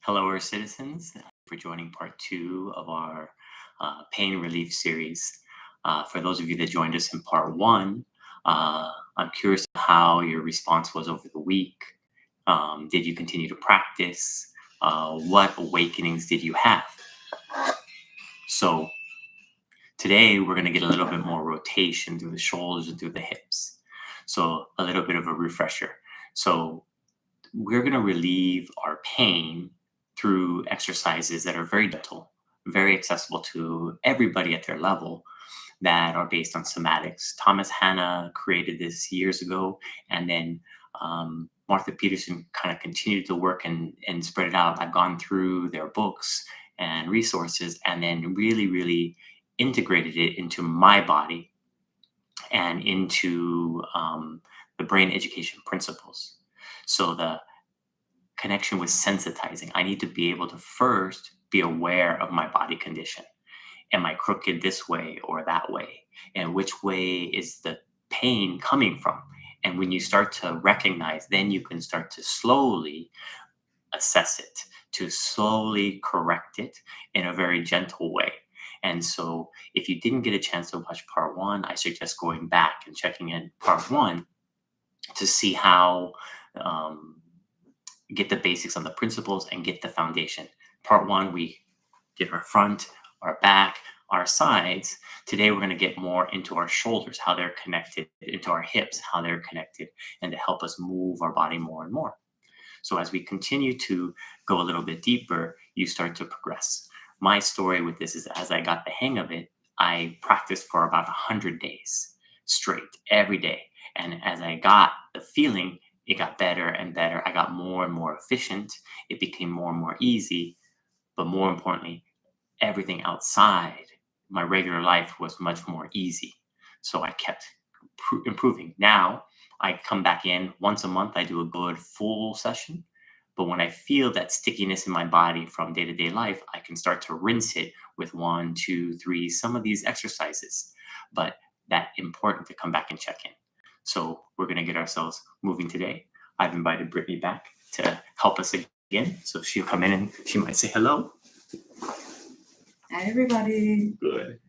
Hello, our citizens, for joining part two of our pain relief series. For those of you that joined us in part one, I'm curious how your response was over the week. Did you continue to practice? What awakenings did you have? So today we're going to get a little bit more rotation through the shoulders and through the hips. So a little bit of a refresher. So we're going to relieve our pain through exercises that are very gentle, very accessible to everybody at their level, that are based on somatics. Thomas Hanna created this years ago, and then Martha Peterson kind of continued to work and spread it out. I've gone through their books and resources and then really integrated it into my body and into the brain education principles. So the connection with sensitizing. I need to be able to first be aware of my body condition. Am I crooked this way or that way? And which way is the pain coming from? And when you start to recognize, then you can start to slowly assess it, to slowly correct it in a very gentle way. And so if you didn't get a chance to watch part one, I suggest going back and checking in part one to see how get the basics on the principles and get the foundation. Part one, we did our front, our back, our sides. Today, we're going to get more into our shoulders, how they're connected, into our hips, how they're connected, and to help us move our body more and more. So as we continue to go a little bit deeper, you start to progress. My story with this is as I got the hang of it, I practiced for about 100 days straight, every day. And as I got the feeling, it got better and better. I got more and more efficient. It became more and more easy. But more importantly, everything outside my regular life was much more easy. So I kept improving. Now I come back in once a month. I do a good full session. But when I feel that stickiness in my body from day-to-day life, I can start to rinse it with 1, 2, 3, some of these exercises. But that's important to come back and check in. So we're going to get ourselves moving today. I've invited Brittany back to help us again. So she'll come in and she might say hello. Hi, everybody. Good.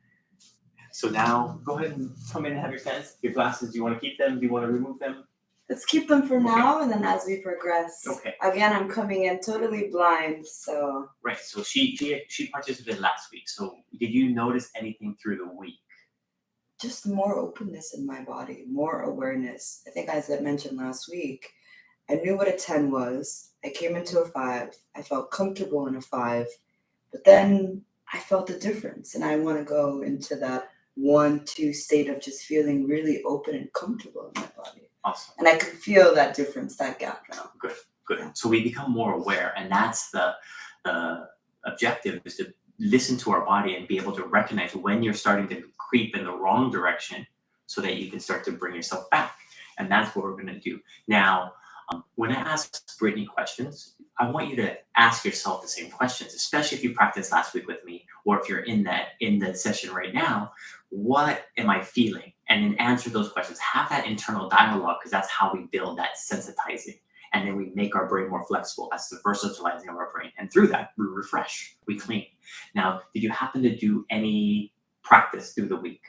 So now go ahead and come in and have your pens. Your glasses, do you want to keep them? Do you want to remove them? Let's keep them for now, and then as we progress. Okay. Again, I'm coming in totally blind, so. Right. So she participated last week. So did you notice anything through the week? Just more openness in my body, more awareness. I think as I mentioned last week, I knew what a 10 was. I came into a 5. I felt comfortable in a 5. But then I felt the difference. And I want to go into that 1, 2 state of just feeling really open and comfortable in my body. Awesome. And I could feel that difference, that gap now. Good. Yeah. So we become more aware. And that's the objective, is to listen to our body and be able to recognize when you're starting to creep in the wrong direction so that you can start to bring yourself back. And that's what we're going to do. Now, when I ask Brittany questions, I want you to ask yourself the same questions, especially if you practiced last week with me, or if you're in the session right now. What am I feeling? And then answer those questions. Have that internal dialogue, because that's how we build that sensitizing. And then we make our brain more flexible. That's the versatiliting of our brain. And through that, we refresh, we clean. Now, did you happen to do any practice through the week?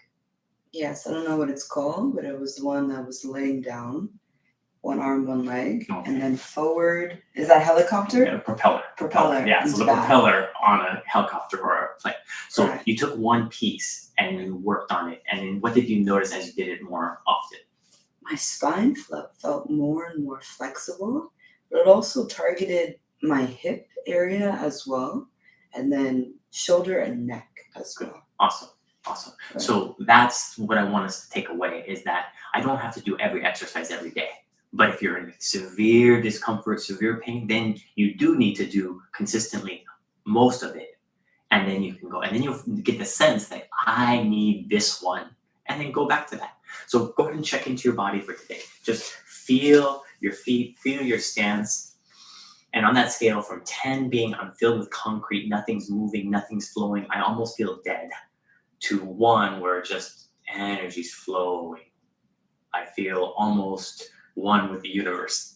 Yes, I don't know what it's called, but it was the one that was laying down, one arm, one leg, Okay. and then forward. Is that helicopter? Yeah, propeller. Propeller. So the propeller on a helicopter or a plane. So Right. You took one piece and you worked on it. And then what did you notice as you did it more often? My spine felt more and more flexible, but it also targeted my hip area as well, and then shoulder and neck as well. Awesome. Right. So that's what I want us to take away, is that I don't have to do every exercise every day. But if you're in severe discomfort, severe pain, then you do need to do consistently most of it. And then you can go, and then you'll get the sense that I need this one, and then go back to that. So go ahead and check into your body for today. Just feel your feet, feel your stance. And on that scale from 10 being I'm filled with concrete, nothing's moving, nothing's flowing, I almost feel dead, to 1 where just energy's flowing. I feel almost one with the universe.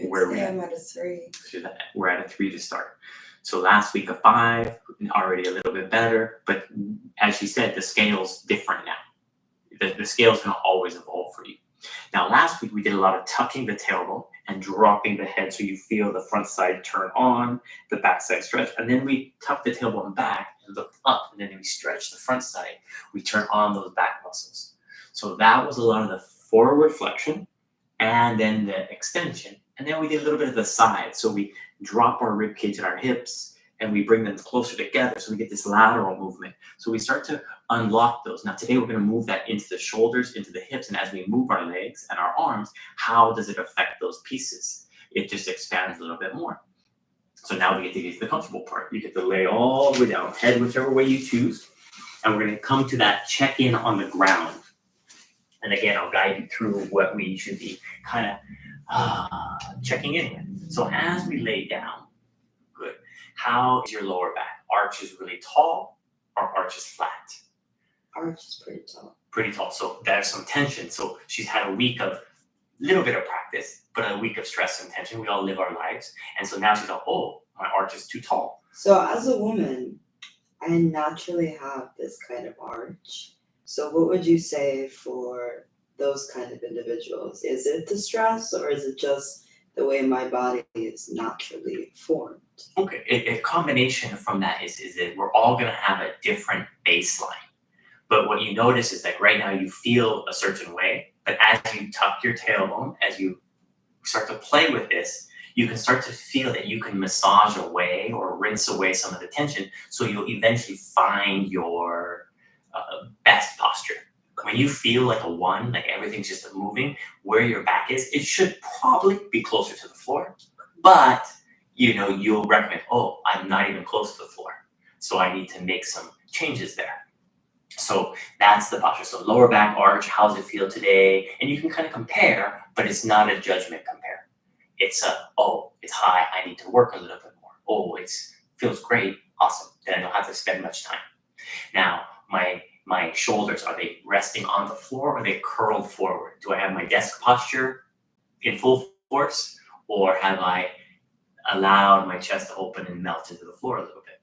Where we I'm at a 3. We're at a 3 to start. So last week a 5, already a little bit better. But as she said, the scale's different now. The scale's going to always evolve for you. Now, last week we did a lot of tucking the tailbone and dropping the head so you feel the front side turn on, the back side stretch. And then we tuck the tailbone back and look up, and then we stretch the front side. We turn on those back muscles. So that was a lot of the forward flexion and then the extension. And then we did a little bit of the side. So we drop our rib cage and our hips and we bring them closer together. So we get this lateral movement. So we start to unlock those. Now today we're going to move that into the shoulders, into the hips. And as we move our legs and our arms, how does it affect those pieces? It just expands a little bit more. So now we get to get to the comfortable part. You get to lay all the way down, head whichever way you choose. And we're going to come to that check-in on the ground. And again, I'll guide you through what we should be kind of checking in with. So as we lay down, good. How is your lower back? Arch is really tall or arch is flat? Arch is pretty tall. Pretty tall. So there's some tension. So she's had a week of little bit of practice, but a week of stress and tension. We all live our lives. And so now she's like, oh, my arch is too tall. So as a woman, I naturally have this kind of arch. So what would you say for those kind of individuals? Is it the stress or is it just the way my body is naturally formed? Okay, a combination from that is that we're all going to have a different baseline. But what you notice is that right now you feel a certain way, but as you tuck your tailbone, as you start to play with this, you can start to feel that you can massage away or rinse away some of the tension, so you'll eventually find your best posture. When you feel like a 1, like everything's just moving, where your back is, it should probably be closer to the floor. But, you'll recommend, oh, I'm not even close to the floor, so I need to make some changes there. So that's the posture. So lower back arch, how does it feel today? And you can kind of compare, but it's not a judgment compare. It's it's high, I need to work a little bit more. Oh, it feels great, awesome. Then I don't have to spend much time. Now, my shoulders, are they resting on the floor or are they curled forward? Do I have my desk posture in full force, or have I allowed my chest to open and melt into the floor a little bit?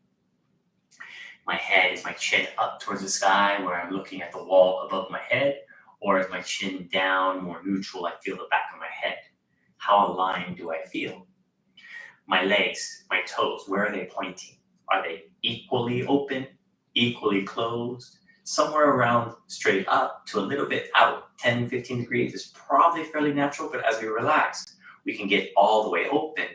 My head, is my chin up towards the sky where I'm looking at the wall above my head, or is my chin down, more neutral, I feel the back of my head? How aligned do I feel? My legs, my toes, where are they pointing? Are they equally open, equally closed? Somewhere around straight up to a little bit out, 10, 15 degrees is probably fairly natural, but as we relax, we can get all the way open,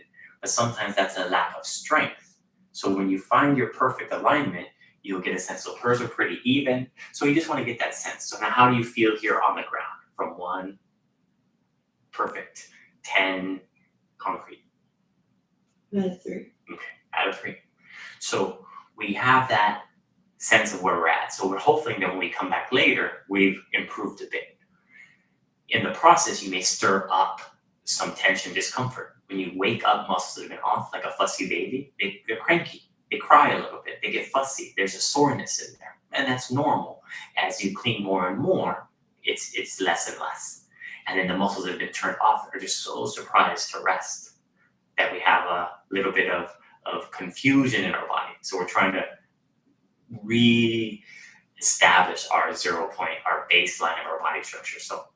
but sometimes that's a lack of strength. So when you find your perfect alignment, you'll get a sense. So hers are pretty even. So you just want to get that sense. So now how do you feel here on the ground? From 1, perfect, 10, concrete. Out of 3. Okay, out of 3. So we have that sense of where we're at. So we're hoping that when we come back later, we've improved a bit. In the process, you may stir up some tension, discomfort. When you wake up, muscles that have been off, like a fussy baby, they're cranky. They cry a little bit. They get fussy. There's a soreness in there. And that's normal. As you clean more and more, it's less and less. And then the muscles that have been turned off are just so surprised to rest that we have a little bit of confusion in our body. So we're trying to re-establish our 0 point, our baseline of our body structure. So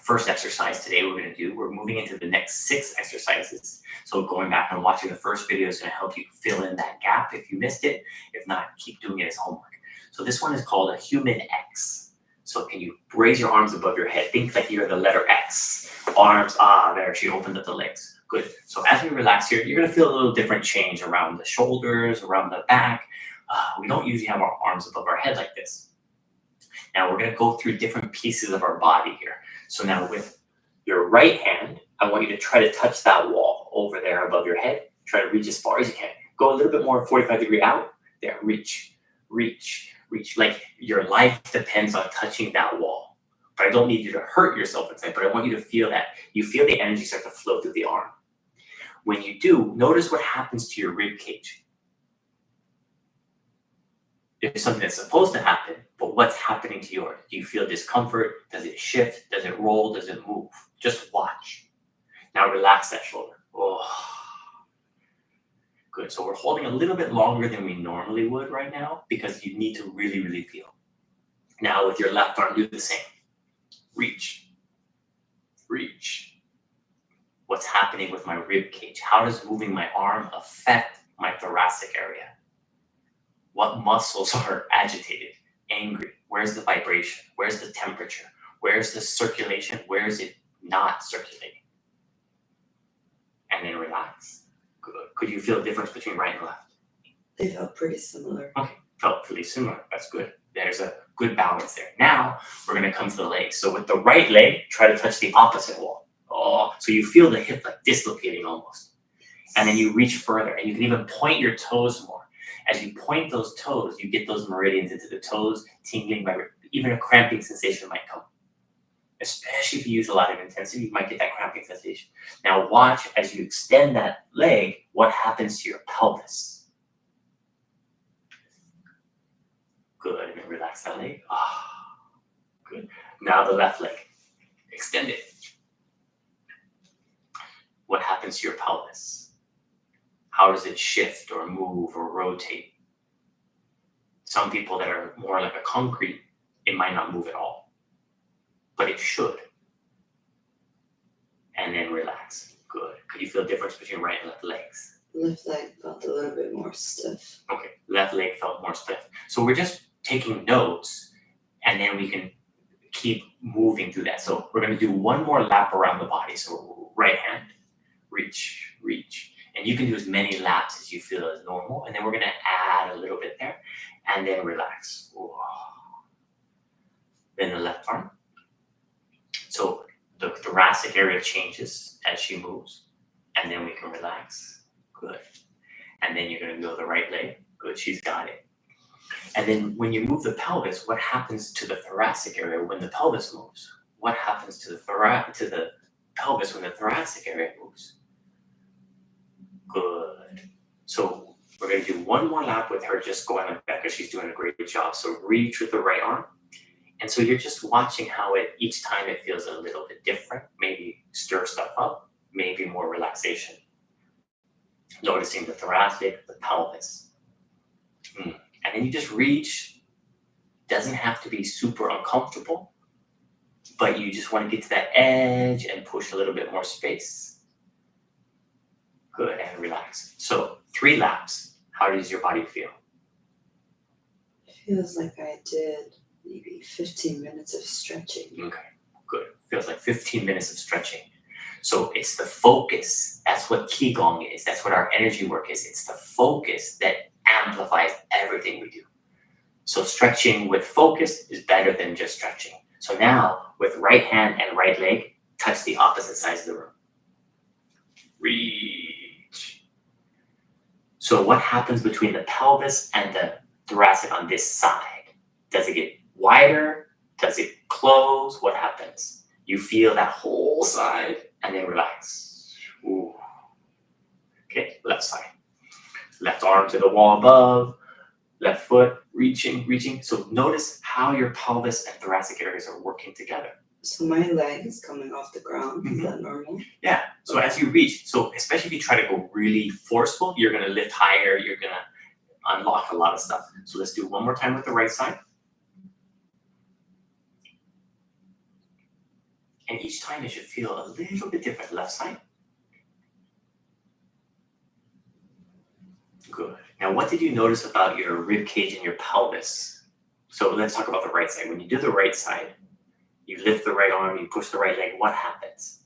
first exercise today we're moving into the next 6 exercises. So going back and watching the first video is going to help you fill in that gap if you missed it. If not, keep doing it as homework. So this one is called a human X. So can you raise your arms above your head? Think like you're the letter X. Arms, there, she opened up the legs. Good. So as we relax here, you're going to feel a little different change around the shoulders, around the back. We don't usually have our arms above our head like this. Now we're going to go through different pieces of our body here. So now with your right hand, I want you to try to touch that wall over there above your head. Try to reach as far as you can. Go a little bit more, 45 degree out. There, reach, reach, reach. Like your life depends on touching that wall. But I don't need you to hurt yourself inside, but I want you to feel that. You feel the energy start to flow through the arm. When you do, notice what happens to your rib cage. There's something that's supposed to happen, but what's happening to yours? Do you feel discomfort? Does it shift? Does it roll? Does it move? Just watch. Now relax that shoulder. Oh, good. So we're holding a little bit longer than we normally would right now because you need to really, really feel. Now with your left arm, do the same. Reach, reach. What's happening with my rib cage? How does moving my arm affect my thoracic area? What muscles are agitated, angry? Where's the vibration? Where's the temperature? Where's the circulation? Where is it not circulating? And then relax. Good. Could you feel a difference between right and left? They felt pretty similar. Okay, felt pretty similar. That's good. There's a good balance there. Now we're going to come to the legs. So with the right leg, try to touch the opposite wall. Oh, so you feel the hip like dislocating almost. And then you reach further and you can even point your toes more. As you point those toes, you get those meridians into the toes, tingling, even a cramping sensation might come. Especially if you use a lot of intensity, you might get that cramping sensation. Now watch as you extend that leg, what happens to your pelvis. Good, and then relax that leg. Good. Now the left leg, extend it. What happens to your pelvis? How does it shift or move or rotate? Some people that are more like a concrete, it might not move at all, but it should. And then relax. Good. Could you feel a difference between right and left legs? Left leg felt a little bit more stiff. Okay, left leg felt more stiff. So we're just taking notes and then we can keep moving through that. So we're going to do one more lap around the body. So right hand, reach, reach. And you can do as many laps as you feel is normal. And then we're going to add a little bit there and then relax. Whoa. Then the left arm. So the thoracic area changes as she moves. And then we can relax. Good. And then you're going to go the right leg. Good. She's got it. And then when you move the pelvis, what happens to the thoracic area when the pelvis moves? What happens to the pelvis when the thoracic area moves? Good. So we're going to do one more lap with her just going like that because she's doing a great job. So reach with the right arm. And so you're just watching how each time it feels a little bit different. Maybe stir stuff up, maybe more relaxation. Noticing the thoracic, the pelvis. And then you just reach. Doesn't have to be super uncomfortable, but you just want to get to that edge and push a little bit more space. Good, and relax. So 3 laps. How does your body feel? It feels like I did maybe 15 minutes of stretching. Okay, good. Feels like 15 minutes of stretching. So it's the focus. That's what Qigong is. That's what our energy work is. It's the focus that amplifies everything we do. So stretching with focus is better than just stretching. So now with right hand and right leg, touch the opposite sides of the room. Reach. So what happens between the pelvis and the thoracic on this side? Does it get wider? Does it close? What happens? You feel that whole side and then relax. Ooh. Okay, left side. Left arm to the wall above, left foot, reaching, reaching. So notice how your pelvis and thoracic areas are working together. So my leg is coming off the ground. Is that normal? Yeah. So as you reach, so especially if you try to go really forceful, you're going to lift higher. You're going to unlock a lot of stuff. So let's do one more time with the right side. And each time it should feel a little bit different. Left side. Good. Now, what did you notice about your rib cage and your pelvis? So let's talk about the right side. When you do the right side, you lift the right arm, you push the right leg. What happens?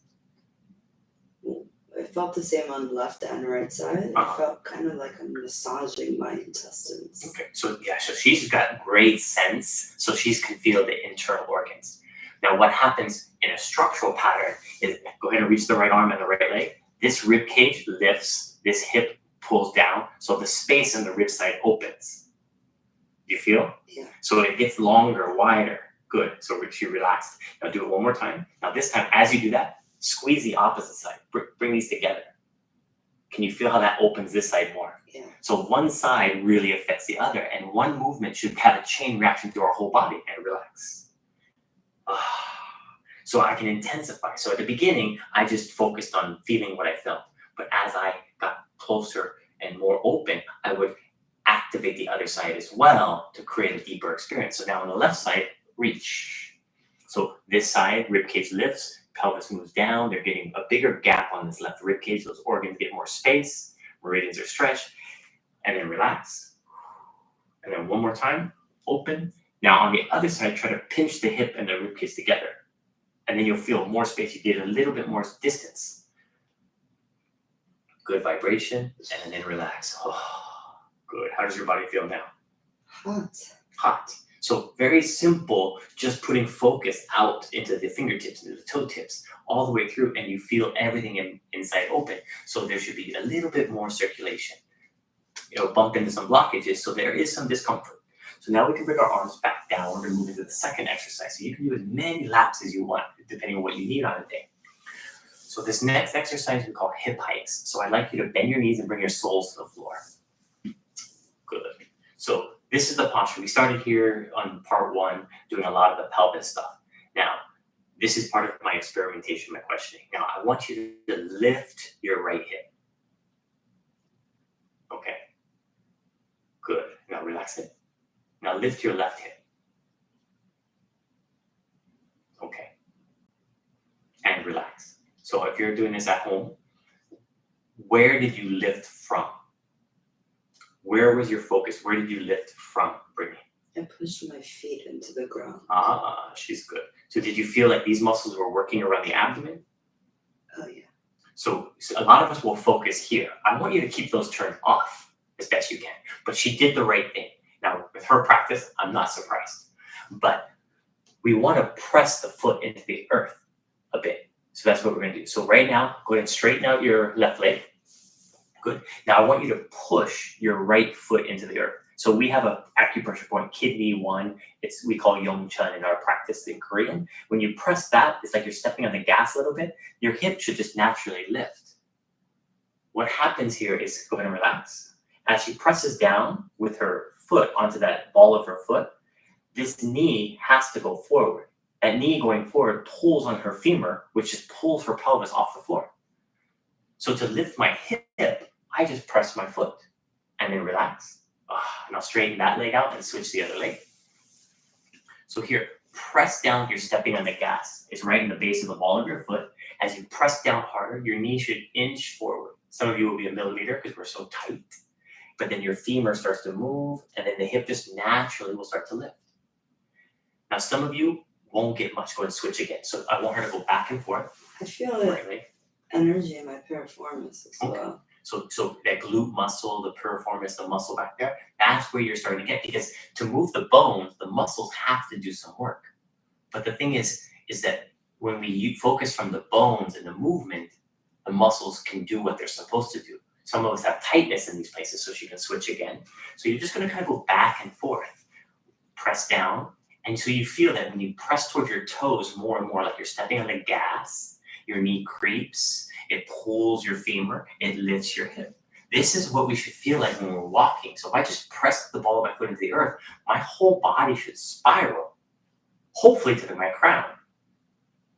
I felt the same on the left and right side. I felt kind of like I'm massaging my intestines. Okay. So yeah, so she's got great sense. So she can feel the internal organs. Now, what happens in a structural pattern is go ahead and reach the right arm and the right leg. This rib cage lifts, this hip pulls down, so the space in the rib side opens. You feel? Yeah. So it gets longer, wider. Good. So she relaxed. Now do it one more time. Now this time, as you do that, squeeze the opposite side. Bring these together. Can you feel how that opens this side more? Yeah. So one side really affects the other, and one movement should have a chain reaction through our whole body. And relax. So So I can intensify. So at the beginning, I just focused on feeling what I felt. But as I got closer and more open, I would activate the other side as well to create a deeper experience. So now on the left side, reach. So this side, rib cage lifts, pelvis moves down. They're getting a bigger gap on this left rib cage. Those organs get more space. Meridians are stretched. And then relax. And then one more time, open. Now on the other side, try to pinch the hip and the rib cage together. And then you'll feel more space. You get a little bit more distance. Good vibration. And then relax. Oh, good. How does your body feel now? Hot. Hot. So very simple, just putting focus out into the fingertips, into the toe tips, all the way through, and you feel everything inside open. So there should be a little bit more circulation. It'll bump into some blockages, so there is some discomfort. So now we can bring our arms back down. We're going to move into the second exercise. So you can do as many laps as you want, depending on what you need on a day. So this next exercise we call hip hikes. So I'd like you to bend your knees and bring your soles to the floor. Good. So this is the posture. We started here on part 1, doing a lot of the pelvis stuff. Now, this is part of my experimentation, my questioning. Now, I want you to lift your right hip. Okay. Good. Now relax it. Now lift your left hip. Okay. And relax. So if you're doing this at home, where did you lift from? Where was your focus? Where did you lift from, Brittany? I pushed my feet into the ground. Ah, she's good. So did you feel like these muscles were working around the abdomen? Oh, yeah. So a lot of us will focus here. I want you to keep those turned off as best you can. But she did the right thing. Now, with her practice, I'm not surprised. But we want to press the foot into the earth a bit. So that's what we're going to do. So right now, go ahead and straighten out your left leg. Good. Now I want you to push your right foot into the earth. So we have a acupressure point, kidney 1. We call Yongchun in our practice in Korean. When you press that, it's like you're stepping on the gas a little bit. Your hip should just naturally lift. What happens here is, go ahead and relax. As she presses down with her foot onto that ball of her foot, this knee has to go forward. That knee going forward pulls on her femur, which just pulls her pelvis off the floor. So to lift my hip, I just press my foot and then relax. And I'll straighten that leg out and switch the other leg. So here, press down, you're stepping on the gas. It's right in the base of the ball of your foot. As you press down harder, your knee should inch forward. Some of you will be a millimeter because we're so tight. But then your femur starts to move, and then the hip just naturally will start to lift. Now, some of you won't get much. Go and switch again. So I want her to go back and forth. I feel energy in my piriformis as well. So that glute muscle, the piriformis, the muscle back there, that's where you're starting to get, because to move the bones, the muscles have to do some work. But the thing is that when we focus from the bones and the movement, the muscles can do what they're supposed to do. Some of us have tightness in these places, so she can switch again. So you're just going to kind of go back and forth, press down. And so you feel that when you press towards your toes more and more, like you're stepping on the gas, your knee creeps, it pulls your femur, it lifts your hip. This is what we should feel like when we're walking. So if I just press the ball of my foot into the earth, my whole body should spiral, hopefully to my crown.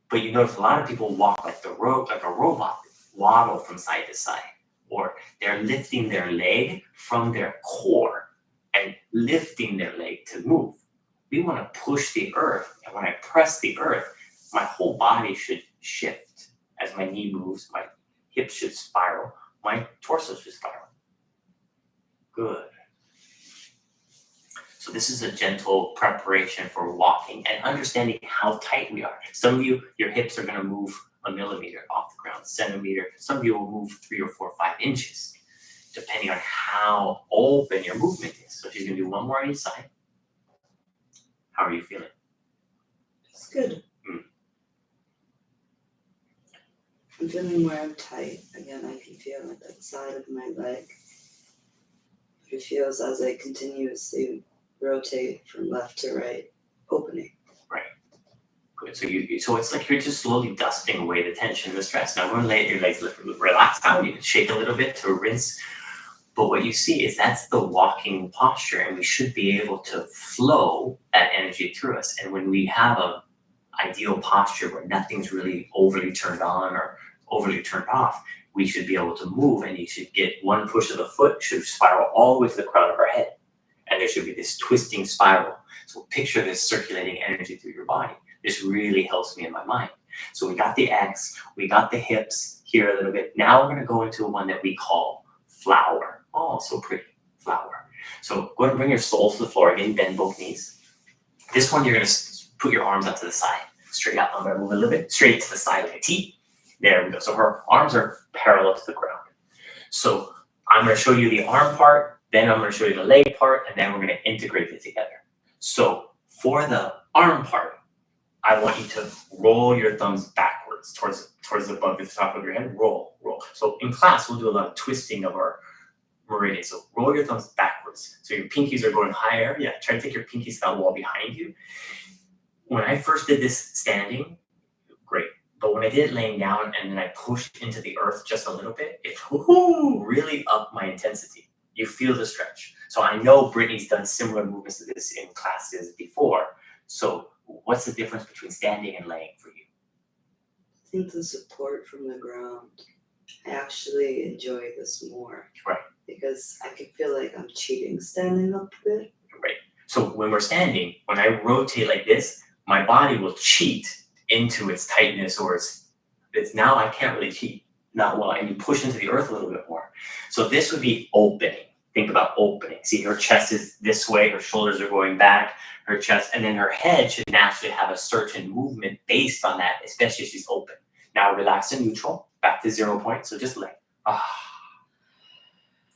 But you notice a lot of people walk like a robot, waddle from side to side, or they're lifting their leg from their core and lifting their leg to move. We want to push the earth, and when I press the earth, my whole body should shift. As my knee moves, my hips should spiral, my torso should spiral. Good. So this is a gentle preparation for walking and understanding how tight we are. Some of you, your hips are going to move a millimeter off the ground, centimeter. Some of you will move 3 or 4 or 5 inches, depending on how open your movement is. So she's going to do one more on each side. How are you feeling? It's good. I'm feeling where I'm tight. Again, I can feel like that side of my leg. But it feels as I continuously rotate from left to right, opening. Right. Good. So it's like you're just slowly dusting away the tension, the stress. Now we're going to let your legs relax down. You can shake a little bit to rinse. But what you see is that's the walking posture, and we should be able to flow that energy through us. And when we have a ideal posture where nothing's really overly turned on or overly turned off, we should be able to move, and you should get one push of the foot, should spiral all the way to the crown of our head. And there should be this twisting spiral. So picture this circulating energy through your body. This really helps me in my mind. So we got the X, we got the hips here a little bit. Now we're going to go into one that we call flower. Oh, so pretty, flower. So go ahead and bring your soles to the floor. Again, bend both knees. This one, you're going to put your arms out to the side, straight out. I'm going to move a little bit straight to the side like a T. There we go. So her arms are parallel to the ground. So I'm going to show you the arm part, then I'm going to show you the leg part, and then we're going to integrate it together. So for the arm part, I want you to roll your thumbs backwards towards above the top of your head. Roll, roll. So in class, we'll do a lot of twisting of our meridian. So roll your thumbs backwards. So your pinkies are going higher. Yeah, try to take your pinkies to that wall behind you. When I first did this standing, great. But when I did it laying down and then I pushed into the earth just a little bit, it really upped my intensity. You feel the stretch. So I know Brittany's done similar movements to this in classes before. So what's the difference between standing and laying for you? I think the support from the ground. I actually enjoy this more. Right. Because I can feel like I'm cheating standing up a bit. Right. So when we're standing, when I rotate like this, my body will cheat into its tightness, or it's now I can't really cheat. Not well, and you push into the earth a little bit more. So this would be opening. Think about opening. See, her chest is this way, her shoulders are going back, her chest, and then her head should naturally have a certain movement based on that, especially if she's open. Now relax to neutral, back to 0 point. So just like,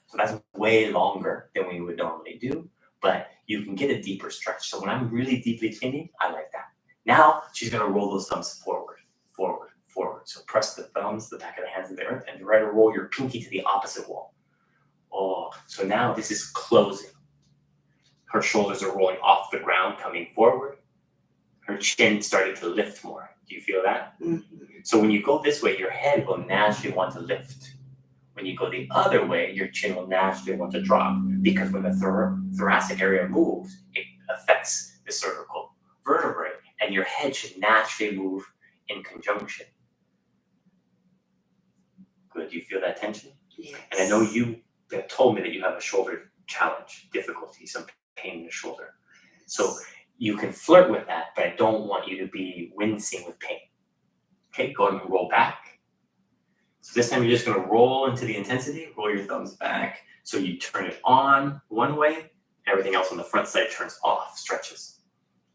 So that's way longer than we would normally do, but you can get a deeper stretch. So when I'm really deeply cleaning, I like that. Now she's going to roll those thumbs forward, forward, forward. So press the thumbs, the back of the hands in the earth, and try to roll your pinky to the opposite wall. Oh, so now this is closing. Her shoulders are rolling off the ground, coming forward. Her chin started to lift more. Do you feel that? Mm-hmm. So when you go this way, your head will naturally want to lift. When you go the other way, your chin will naturally want to drop, because when the thoracic area moves, it affects the cervical vertebrae, and your head should naturally move in conjunction. Good. Do you feel that tension? Yes. And I know you have told me that you have a shoulder challenge, difficulty, some pain in the shoulder. So you can flirt with that, but I don't want you to be wincing with pain. Okay, go ahead and roll back. So this time you're just going to roll into the intensity, roll your thumbs back. So you turn it on one way, everything else on the front side turns off, stretches.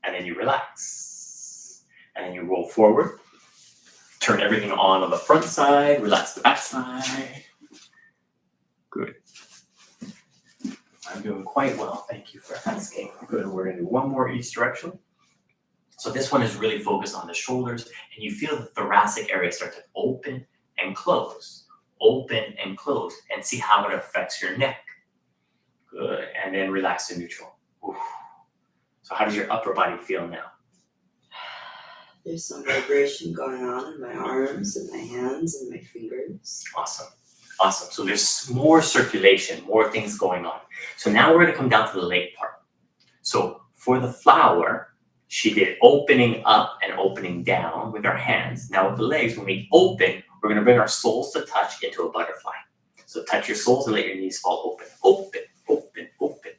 And then you relax. And then you roll forward, turn everything on the front side, relax the back side. Good. I'm doing quite well. Thank you for asking. Good. We're going to do one more each direction. So this one is really focused on the shoulders, and you feel the thoracic area start to open and close, and see how it affects your neck. Good. And then relax to neutral. Oof. So how does your upper body feel now? There's some vibration going on in my arms and my hands and my fingers. Awesome. Awesome. So there's more circulation, more things going on. So now we're going to come down to the leg part. So for the flower, she did opening up and opening down with our hands. Now with the legs, when we open, we're going to bring our soles to touch into a butterfly. So touch your soles and let your knees fall open. Open, open, open.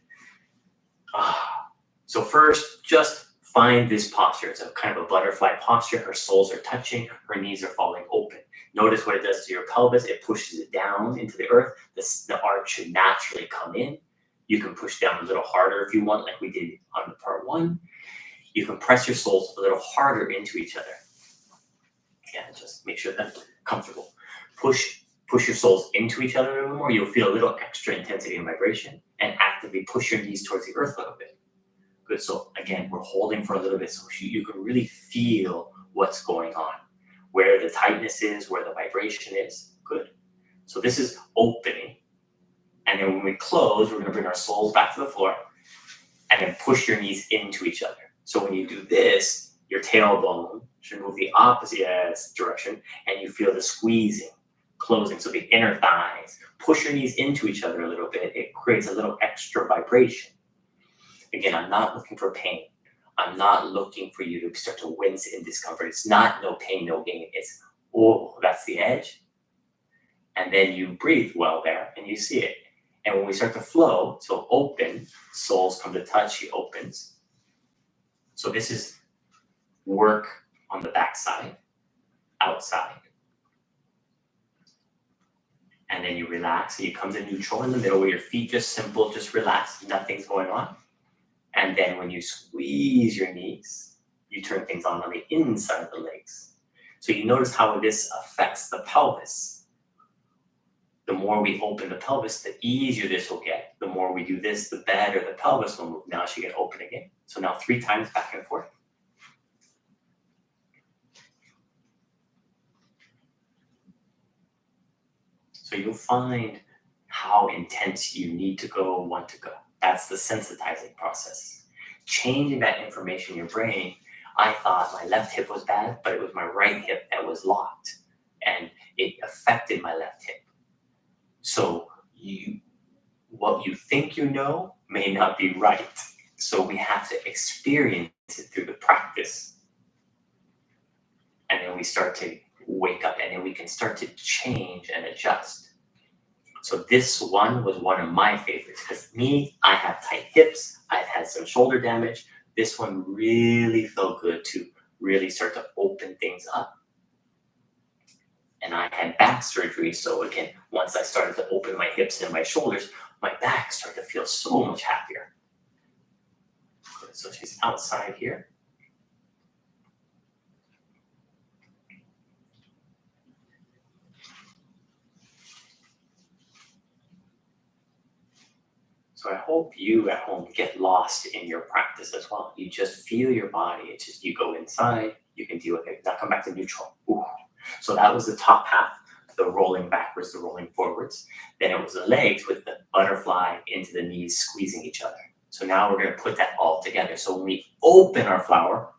So first, just find this posture. It's a kind of a butterfly posture. Her soles are touching, her knees are falling open. Notice what it does to your pelvis. It pushes it down into the earth. The arch should naturally come in. You can push down a little harder if you want, like we did on the part one. You can press your soles a little harder into each other. Yeah, just make sure that's comfortable. Push your soles into each other a little more. You'll feel a little extra intensity and vibration, and actively push your knees towards the earth a little bit. Good. So again, we're holding for a little bit so you can really feel what's going on, where the tightness is, where the vibration is. Good. So this is opening. And then when we close, we're going to bring our soles back to the floor and then push your knees into each other. So when you do this, your tailbone should move the opposite direction, and you feel the squeezing, closing. So the inner thighs, push your knees into each other a little bit. It creates a little extra vibration. Again, I'm not looking for pain. I'm not looking for you to start to wince in discomfort. It's not no pain, no gain. It's, oh, that's the edge. And then you breathe well there and you see it. And when we start to flow, so open, soles come to touch, he opens. So this is work on the backside, outside. And then you relax and you come to neutral in the middle where your feet just simple, just relax, nothing's going on. And then when you squeeze your knees, you turn things on the inside of the legs. So you notice how this affects the pelvis. The more we open the pelvis, the easier this will get. The more we do this, the better the pelvis will move. Now she can open again. So now 3 times back and forth. So you'll find how intense you need to go, want to go. That's the sensitizing process. Changing that information in your brain. I thought my left hip was bad, but it was my right hip that was locked. And it affected my left hip. So what you think you know may not be right. So we have to experience it through the practice. And then we start to wake up and then we can start to change and adjust. So this one was one of my favorites because I have tight hips. I've had some shoulder damage. This one really felt good to really start to open things up. And I had back surgery. So again, once I started to open my hips and my shoulders, my back started to feel so much happier. So she's outside here. So I hope you at home get lost in your practice as well. You just feel your body. It's just you go inside, you can deal with it. Now come back to neutral. Ooh. So that was the top half, the rolling backwards, the rolling forwards. Then it was the legs with the butterfly into the knees squeezing each other. So now we're going to put that all together. So when we open our flower,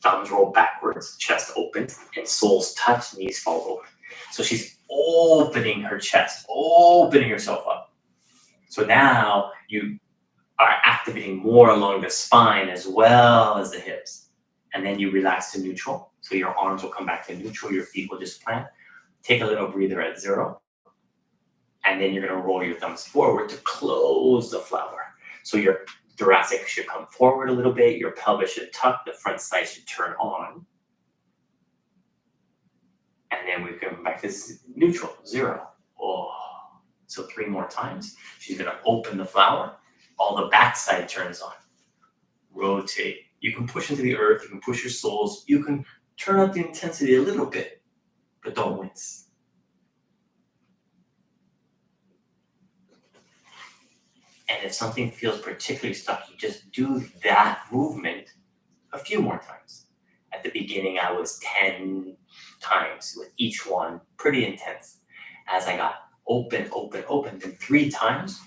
thumbs roll backwards, chest opens, and soles touch, knees fall over. So she's opening her chest, opening herself up. So now you are activating more along the spine as well as the hips. And then you relax to neutral. So your arms will come back to neutral. Your feet will just plant. Take a little breather at 0. And then you're going to roll your thumbs forward to close the flower. So your thoracic should come forward a little bit. Your pelvis should tuck. The front side should turn on. And then we come back to neutral, 0. Oh. So 3 more times. She's going to open the flower. All the backside turns on. Rotate. You can push into the earth. You can push your soles. You can turn up the intensity a little bit, but don't wince. And if something feels particularly stuck, you just do that movement a few more times. At the beginning, I was 10 times with each one, pretty intense. As I got open, then 3 times,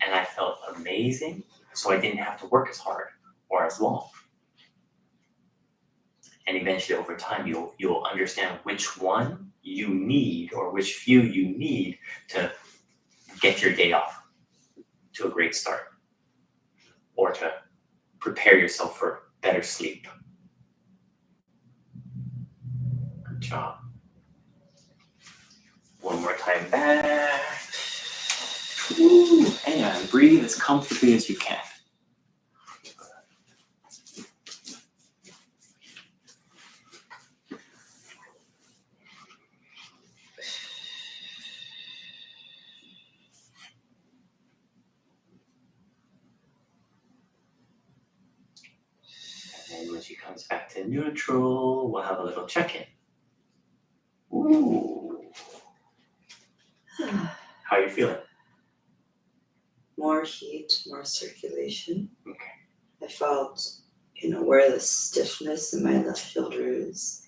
and I felt amazing, so I didn't have to work as hard or as long. And eventually over time, you'll understand which one you need or which few you need to get your day off to a great start or to prepare yourself for better sleep. Good job. One more time back. Ooh, and breathe as comfortably as you can. And when she comes back to neutral, we'll have a little check-in. Ooh. How are you feeling? More heat, more circulation. Okay. I felt, where the stiffness in my left shoulder is.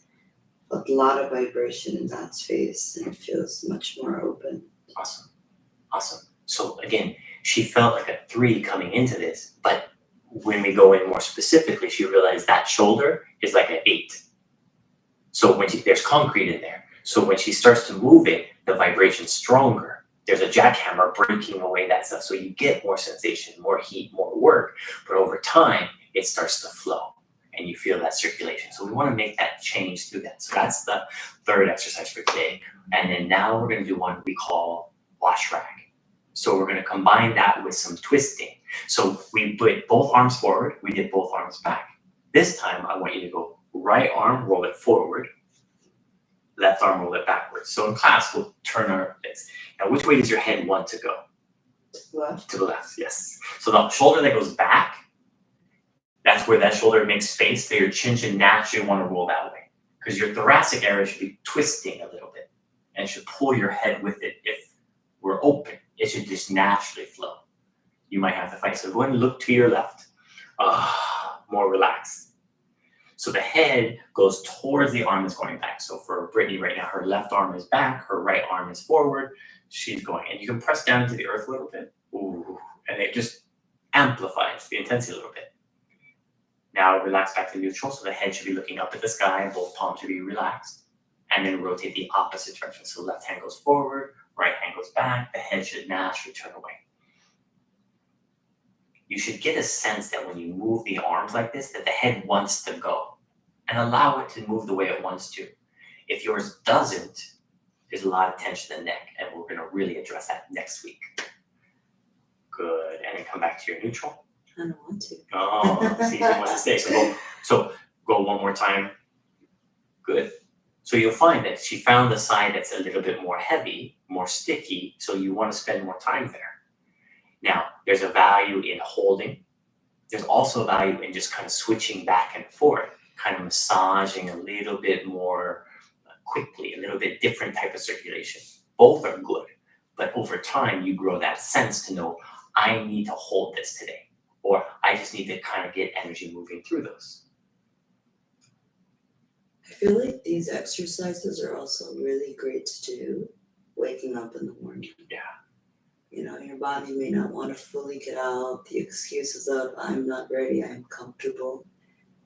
Felt a lot of vibration in that space, and it feels much more open. Awesome. So again, she felt like a 3 coming into this, but when we go in more specifically, she realized that shoulder is like an 8. So there's concrete in there. So when she starts to move it, the vibration's stronger. There's a jackhammer breaking away that stuff. So you get more sensation, more heat, more work. But over time, it starts to flow. and you feel that circulation. So we want to make that change through that. So that's the third exercise for today. And then now we're going to do one we call wash rag. So we're going to combine that with some twisting. So we put both arms forward, we did both arms back. This time I want you to go right arm, roll it forward, left arm, roll it backwards. So in class, we'll turn our legs. Now, which way does your head want to go? Left. To the left, yes. So the shoulder that goes back, that's where that shoulder makes space, so your chin should naturally want to roll that way. Because your thoracic area should be twisting a little bit, and it should pull your head with it. If we're open, it should just naturally flow. You might have to fight. So go ahead and look to your left. More relaxed. So the head goes towards the arm that's going back. So for Brittany right now, her left arm is back, her right arm is forward. She's going, and you can press down into the earth a little bit. Ooh, and it just amplifies the intensity a little bit. Now relax back to neutral. So the head should be looking up at the sky, both palms should be relaxed. And then rotate the opposite direction. So left hand goes forward, right hand goes back. The head should naturally turn away. You should get a sense that when you move the arms like this, that the head wants to go, and allow it to move the way it wants to. If yours doesn't, there's a lot of tension in the neck, and we're going to really address that next week. Good. And then come back to your neutral. I don't want to. Oh, see, you want to stay. So go one more time. Good. So you'll find that she found the side that's a little bit more heavy, more sticky, so you want to spend more time there. Now, there's a value in holding. There's also a value in just kind of switching back and forth, kind of massaging a little bit more quickly, a little bit different type of circulation. Both are good, but over time, you grow that sense to know, I need to hold this today, or I just need to kind of get energy moving through those. I feel like these exercises are also really great to do waking up in the morning. Yeah. You know, your body may not want to fully get out. The excuses of I'm not ready, I'm comfortable.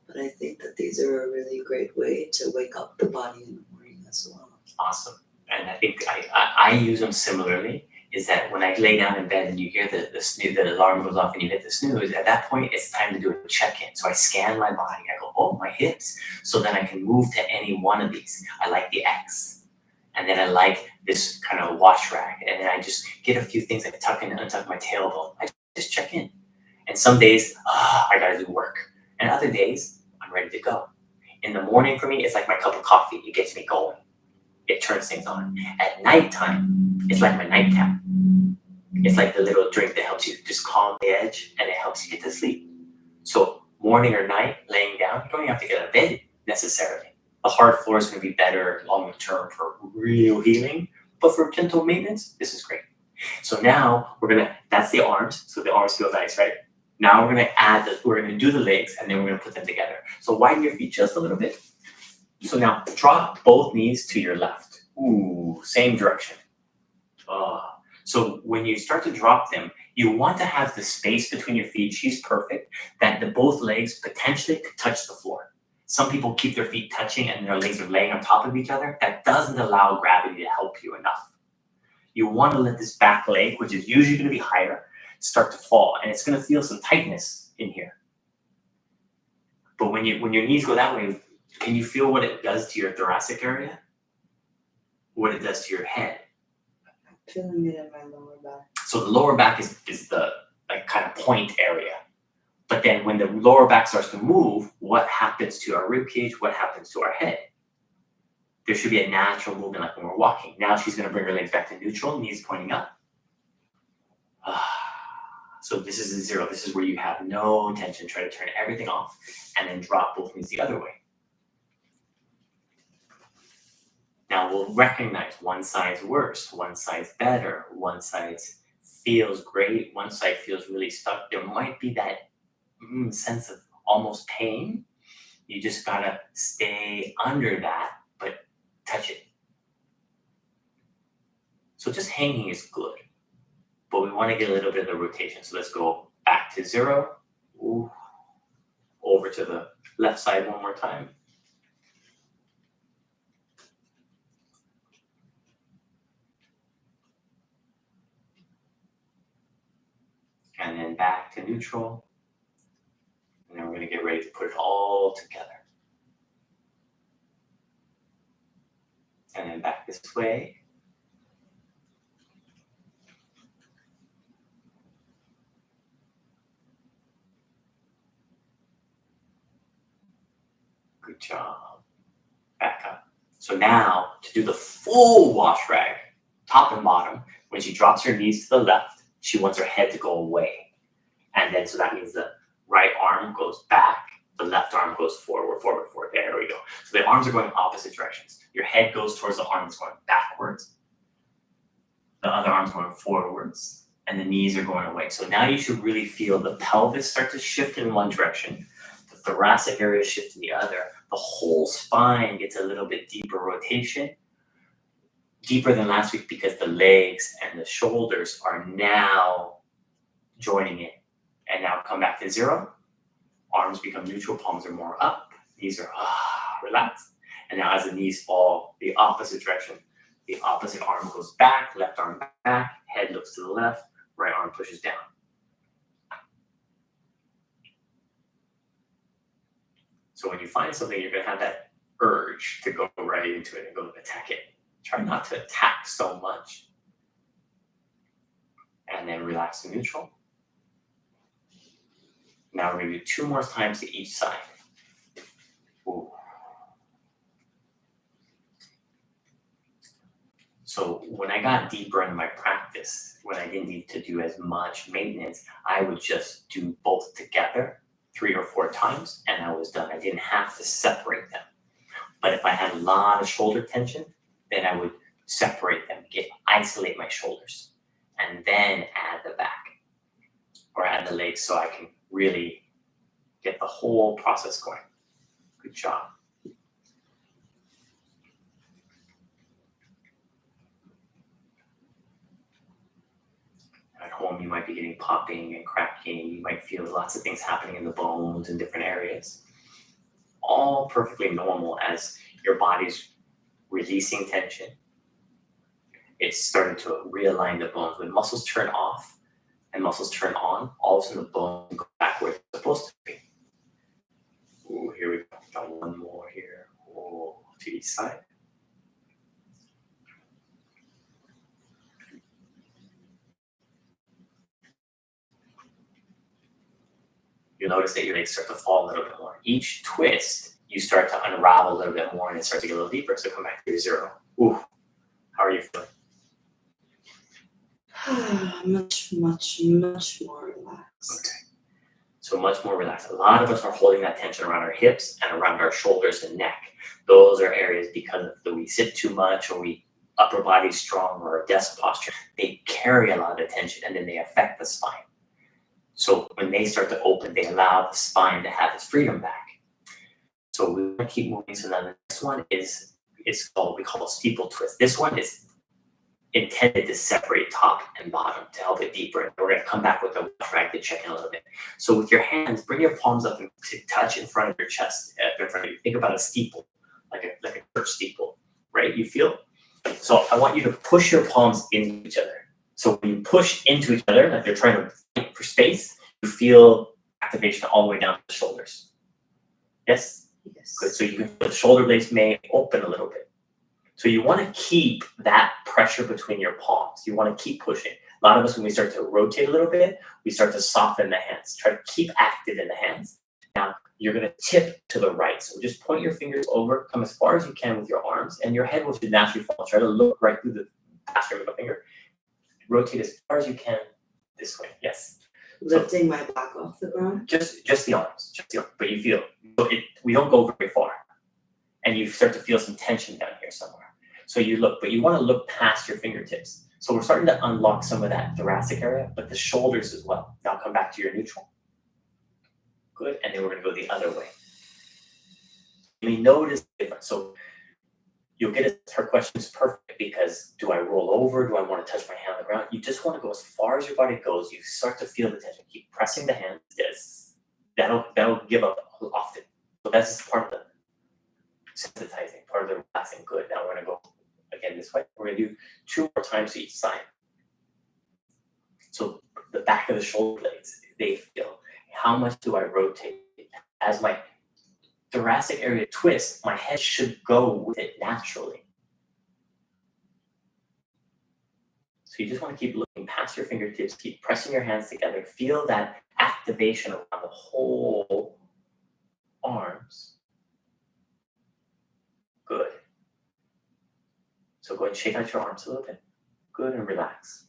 But I think that these are a really great way to wake up the body in the morning as well. Awesome. And I think I use them similarly, is that when I lay down in bed and you hear the snooze, the alarm goes off and you hit the snooze, at that point, it's time to do a check-in. So I scan my body. I go, oh, my hips. So then I can move to any one of these. I like the X. And then I like this kind of wash rag. And then I just get a few things like tuck and untuck my tailbone. I just check in. And some days, I got to do work. And other days, I'm ready to go. In the morning for me, it's like my cup of coffee. It gets me going. It turns things on. At nighttime, it's like my nightcap. It's like the little drink that helps you just calm the edge, and it helps you get to sleep. So morning or night, laying down, you don't even have to get out of bed necessarily. The hard floor is going to be better long term for real healing, but for gentle maintenance, this is great. So now that's the arms. So the arms feel nice, right? Now we're going to do the legs, and then we're going to put them together. So widen your feet just a little bit. So now drop both knees to your left. Ooh, same direction. So when you start to drop them, you want to have the space between your feet. She's perfect. That both legs potentially could touch the floor. Some people keep their feet touching and their legs are laying on top of each other. That doesn't allow gravity to help you enough. You want to let this back leg, which is usually going to be higher, start to fall. And it's going to feel some tightness in here. But when your knees go that way, can you feel what it does to your thoracic area? What it does to your head? I'm feeling it in my lower back. So the lower back is the kind of point area. But then when the lower back starts to move, what happens to our rib cage? What happens to our head? There should be a natural movement like when we're walking. Now she's going to bring her legs back to neutral, knees pointing up. So this is a zero. This is where you have no tension. Try to turn everything off and then drop both knees the other way. Now we'll recognize one side's worse, one side's better, one side feels great, one side feels really stuck. There might be that sense of almost pain. You just gotta stay under that, but touch it. So just hanging is good, but we want to get a little bit of the rotation. So let's go back to zero. Ooh. Over to the left side one more time. And then back to neutral. And then we're going to to get ready to put it all together. And then back this way. Good job. Back up. So now, to do the full wash rag, top and bottom, when she drops her knees to the left, she wants her head to go away. And then, so that means the right arm goes back, the left arm goes forward, forward, forward. There we go. So the arms are going opposite directions. Your head goes towards the arm that's going backwards. The other arm's going forwards, and the knees are going away. So now you should really feel the pelvis start to shift in one direction, the thoracic area shift in the other, the whole spine gets a little bit deeper rotation, deeper than last week because the legs and the shoulders are now joining in. And now come back to zero. Arms become neutral, palms are more up, knees are relaxed. And now as the knees fall the opposite direction, the opposite arm goes back, left arm back, head looks to the left, right arm pushes down. So when you find something, you're going to have that urge to go right into it and go attack it. Try not to attack so much. And then relax to neutral. Now we're going to do 2 more times to each side. Ooh. So when I got deeper into my practice, when I didn't need to do as much maintenance, I would just do both together 3 or 4 times, and I was done. I didn't have to separate them. But if I had a lot of shoulder tension, then I would separate them, isolate my shoulders, and then add the back or add the legs so I can really get the whole process going. Good job. At home, you might be getting popping and cracking. You might feel lots of things happening in the bones in different areas. All perfectly normal as your body's releasing tension. It's starting to realign the bones. When muscles turn off and muscles turn on, all of a sudden the bones go back where it's supposed to be. Ooh, here we go. Got one more here. Ooh, to each side. You'll notice that your legs start to fall a little bit more. Each twist, you start to unravel a little bit more and it starts to get a little deeper. So come back to your zero. Ooh, how are you feeling? Much more relaxed. Okay. So much more relaxed. A lot of us are holding that tension around our hips and around our shoulders and neck. Those are areas because we sit too much or we upper body strong or a desk posture. They carry a lot of tension and then they affect the spine. So when they start to open, they allow the spine to have its freedom back. So we want to keep moving. So now the next one is we call a steeple twist. This one is intended to separate top and bottom to help it deeper. And we're going to come back with a drag to check in a little bit. So with your hands, bring your palms up and touch in front of your chest, in front of you. Think about a steeple, like a church steeple, right? You feel? So I want you to push your palms into each other. So when you push into each other, like you're trying to fight for space, you feel activation all the way down to the shoulders. Yes? Yes. Good. So you can feel the shoulder blades may open a little bit. So you want to keep that pressure between your palms. You want to keep pushing. A lot of us, when we start to rotate a little bit, we start to soften the hands. Try to keep active in the hands. Now, you're going to tip to the right. So just point your fingers over, come as far as you can with your arms, and your head will just naturally fall. Try to look right through the past your middle finger. Rotate as far as you can this way. Yes. Lifting my back off the ground. Just the arms. But you feel it. We don't go very far, and you start to feel some tension down here somewhere. So you look, but you want to look past your fingertips. So we're starting to unlock some of that thoracic area, but the shoulders as well. Now come back to your neutral. Good, and then we're going to go the other way. You may notice the difference. So you'll get it. Her question is perfect because do I roll over? Do I want to touch my hand on the ground? You just want to go as far as your body goes. You start to feel the tension. Keep pressing the hands. Yes, that'll give up often. So that's part of the sensitizing, part of the relaxing. Good. Now we're going to go again this way. We're going to do 2 more times to each side. So the back of the shoulder blades, they feel. How much do I rotate? as my thoracic area twists, my head should go with it naturally. So you just want to keep looking past your fingertips, keep pressing your hands together, feel that activation around the whole arms. Good. So go ahead and shake out your arms a little bit. Good, and relax.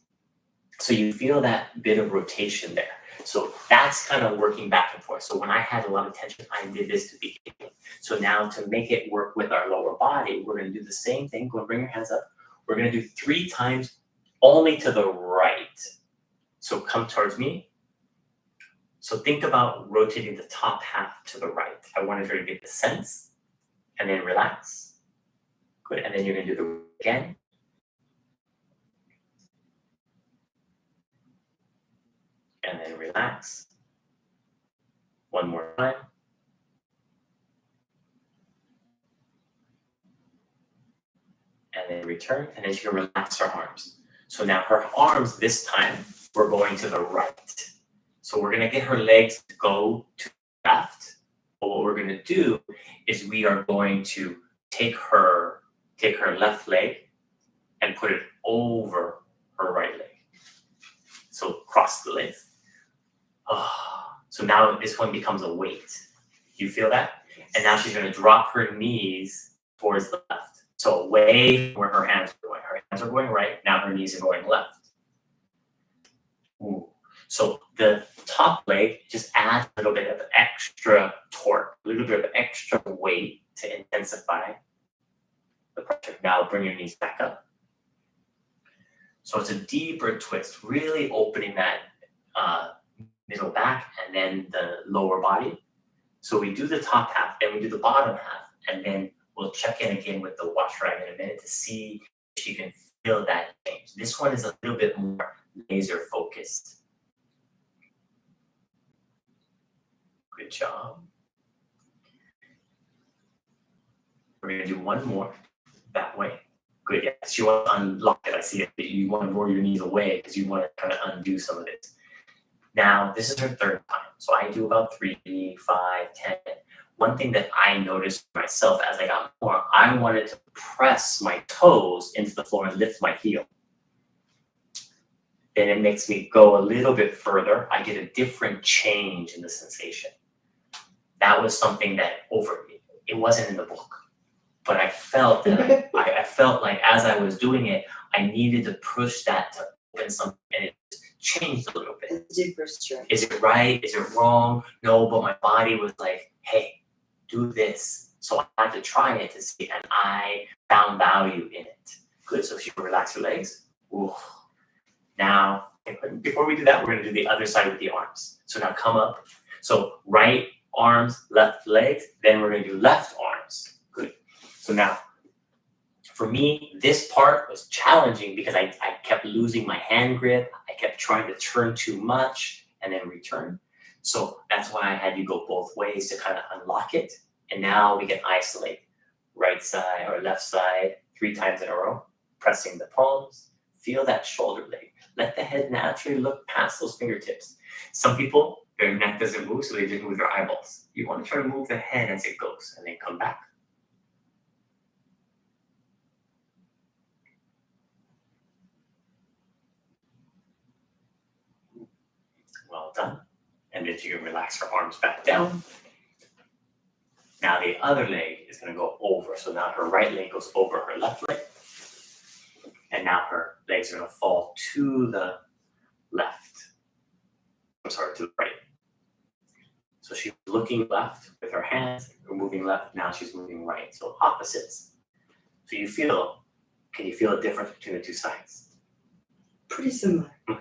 So you feel that bit of rotation there. So that's kind of working back and forth. So when I had a lot of tension, I did this to begin with. So now to make it work with our lower body, we're going to do the same thing. Go and bring your hands up. We're going to do 3 times only to the right. So come towards me. So think about rotating the top half to the right. I wanted her to get the sense, and then relax. Good, and then you're going to do the again. And then relax. One more time. And then return, and then she can relax her arms. So now her arms, this time, we're going to the right. So we're going to get her legs to go to the left. But what we're going to do is we are going to take her left leg and put it over her right leg. So cross the legs. So now this one becomes a weight. Do you feel that? And now she's going to drop her knees towards the left. So away from where her hands are going. Her hands are going right. Now her knees are going left. Ooh. So the top leg just adds a little bit of extra torque, a little bit of extra weight to intensify the pressure. Now bring your knees back up. So it's a deeper twist, really opening that middle back and then the lower body. So we do the top half, then we do the bottom half, and then we'll check in again with the wash rag in a minute to see if you can feel that change. This one is a little bit more laser focused. Good job. We're going to do one more that way. Good. Yes, you want to unlock it. I see it. You want to roll your knees away because you want to kind of undo some of this. Now, this is her 3rd time. So I do about 3, 5, 10. One thing that I noticed myself as I got more, I wanted to press my toes into the floor and lift my heel. Then it makes me go a little bit further. I get a different change in the sensation. That was something that it wasn't in the book, but I felt that I felt like as I was doing it, I needed to push that to open something, and it changed a little bit. A deeper stretch. Is it right? Is it wrong? No, but my body was like, hey, do this. So I had to try it to see, and I found value in it. Good, so she can relax her legs. Ooh. Now, before we do that, we're gonna do the other side with the arms. So now come up. So right arms, left legs, then we're gonna do left arms. Good. So now, for me, this part was challenging because I kept losing my hand grip. I kept trying to turn too much and then return. So that's why I had you go both ways to kind of unlock it. And now we can isolate right side or left side 3 times in a row, pressing the palms. Feel that shoulder blade. Let the head naturally look past those fingertips. Some people, their neck doesn't move, so they just move their eyeballs. You want to try to move the head as it goes and then come back. Well done. And then you can relax her arms back down. Now the other leg is going to go over. So now her right leg goes over her left leg. And now her legs are going to fall to the left. I'm sorry, to the right. So she's looking left with her hands, we're moving left, now she's moving right. So opposites. So can you feel a difference between the 2 sides? Pretty similar. Okay.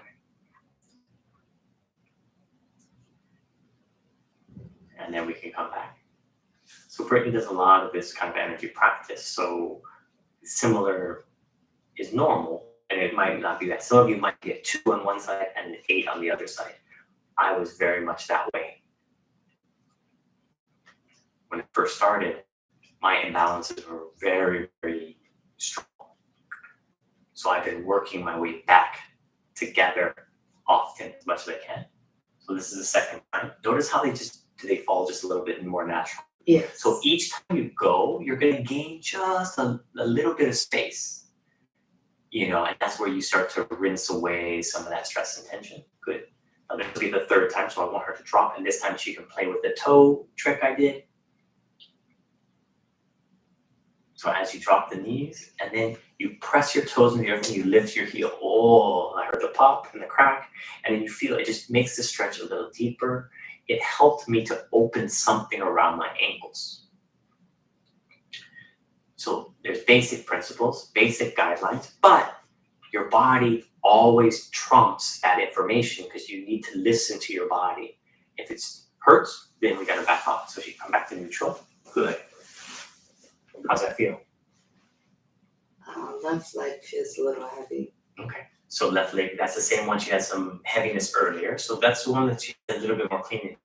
And then we can come back. So Brittany does a lot of this kind of energy practice. So similar is normal, and it might not be that. Some of you might get 2 on one side and 8 on the other side. I was very much that way. When it first started, my imbalances were very, very strong. So I've been working my way back together often as much as I can. So this is the 2nd time. Notice how they just do they fall just a little bit more natural? Yes. So each time you go, you're going to gain just a little bit of space, and that's where you start to rinse away some of that stress and tension. Good. Now this will be the third time, so I want her to drop, and this time she can play with the toe trick I did. So as you drop the knees, and then you press your toes in the earth and you lift your heel. Oh, I heard the pop and the crack, and then you feel it just makes the stretch a little deeper. It helped me to open something around my ankles. So there's basic principles, basic guidelines, but your body always trumps that information because you need to listen to your body. If it hurts, then we got to back off. So she come back to neutral. Good. How's that feel? Left leg feels a little heavy. Okay. So left leg, that's the same one. She had some heaviness earlier. So that's the one that she had a little bit more clean.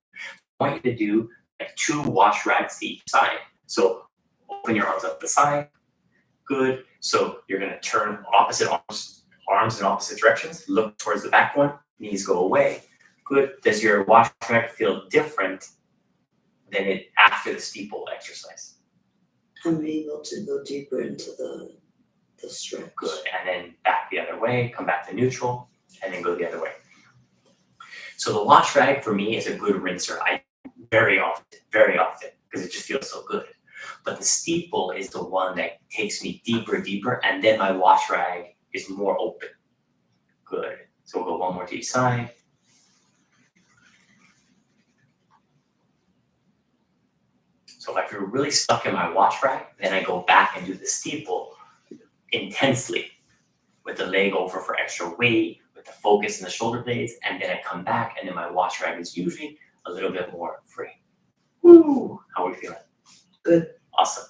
I want you to do like 2 wash rags to each side. So open your arms up the side. Good. So you're going to turn opposite arms in opposite directions. Look towards the back one. Knees go away. Good. Does your wash rag feel different than it after the steeple exercise? I'm able to go deeper into the stretch. Good. And then back the other way, come back to neutral, and then go the other way. So the wash rag for me is a good rinser. I very often, because it just feels so good. But the steeple is the one that takes me deeper, and then my wash rag is more open. Good. So we'll go one more to each side. So if I feel really stuck in my wash rag, then I go back and do the steeple intensely with the leg over for extra weight, with the focus in the shoulder blades, and then I come back and then my wash rag is usually a little bit more free. Woo! How are we feeling? Good. Awesome.